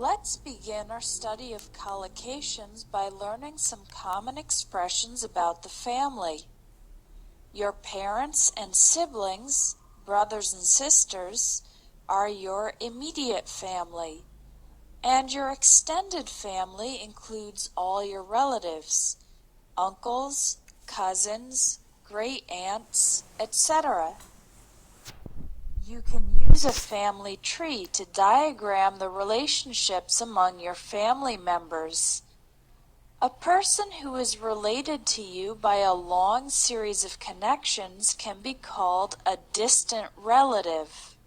Let's begin our study of collocations by learning some common expressions about the family. Your parents and siblings, brothers and sisters, are your immediate family, and your extended family includes all your relatives, uncles, cousins, great aunts, etc. You can use a family tree to diagram the relationships among your family members. A person who is related to you by a long series of connections can be called a distant relative.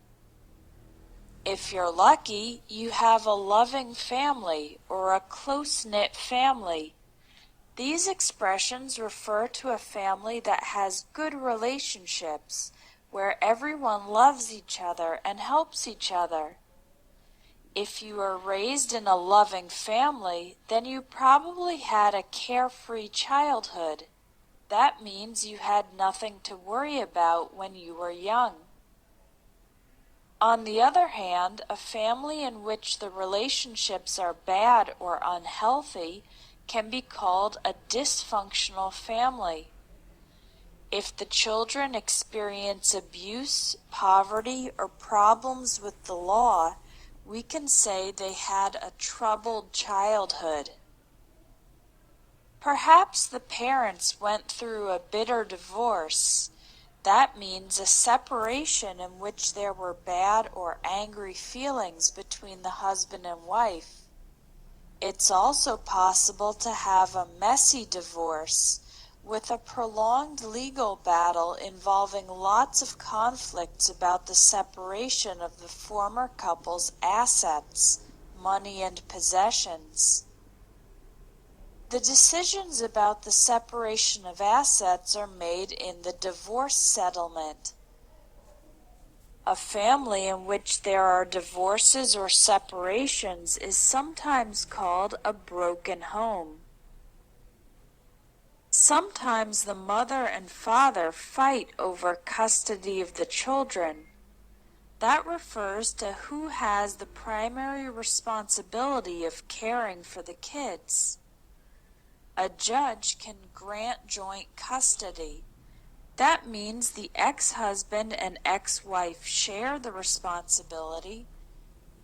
If you're lucky, you have a loving family or a close-knit family. These expressions refer to a family that has good relationships, where everyone loves each other and helps each other. If you were raised in a loving family, then you probably had a carefree childhood. That means you had nothing to worry about when you were young. On the other hand, a family in which the relationships are bad or unhealthy can be called a dysfunctional family. If the children experience abuse, poverty, or problems with the law, we can say they had a troubled childhood. Perhaps the parents went through a bitter divorce. That means a separation in which there were bad or angry feelings between the husband and wife. It's also possible to have a messy divorce, with a prolonged legal battle involving lots of conflicts about the separation of the former couple's assets, money, and possessions. The decisions about the separation of assets are made in the divorce settlement. A family in which there are divorces or separations is sometimes called a broken home. Sometimes the mother and father fight over custody of the children. That refers to who has the primary responsibility of caring for the kids. A judge can grant joint custody. That means the ex-husband and ex-wife share the responsibility,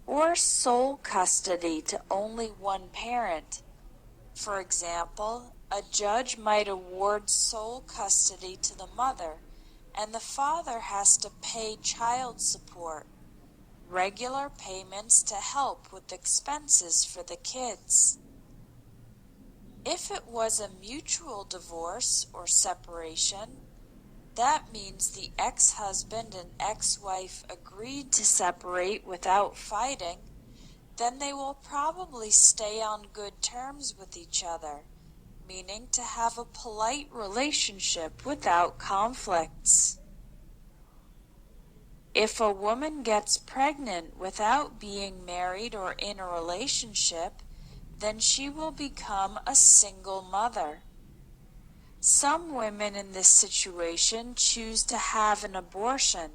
or sole custody to only one parent. For example, a judge might award sole custody to the mother, and the father has to pay child support, regular payments to help with expenses for the kids. If it was a mutual divorce or separation, that means the ex-husband and ex-wife agreed to separate without fighting, then they will probably stay on good terms with each other, meaning to have a polite relationship without conflicts. If a woman gets pregnant without being married or in a relationship, then she will become a single mother. Some women in this situation choose to have an abortion,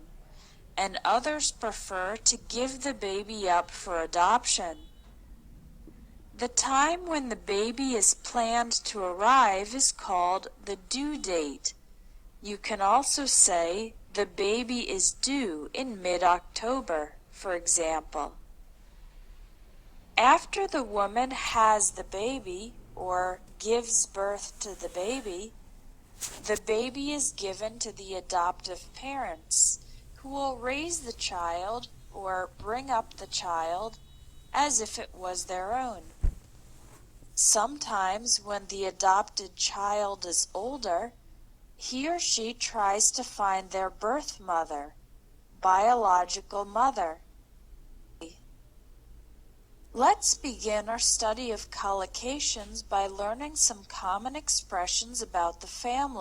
and others prefer to give the baby up for adoption. The time when the baby is planned to arrive is called the due date. You can also say the baby is due in mid-October, for example. After the woman has the baby, or gives birth to the baby is given to the adoptive parents, who will raise the child or bring up the child as if it was their own. Sometimes when the adopted child is older, he or she tries to find their birth mother, biological mother. Let's begin our study of collocations by learning some common expressions about the family.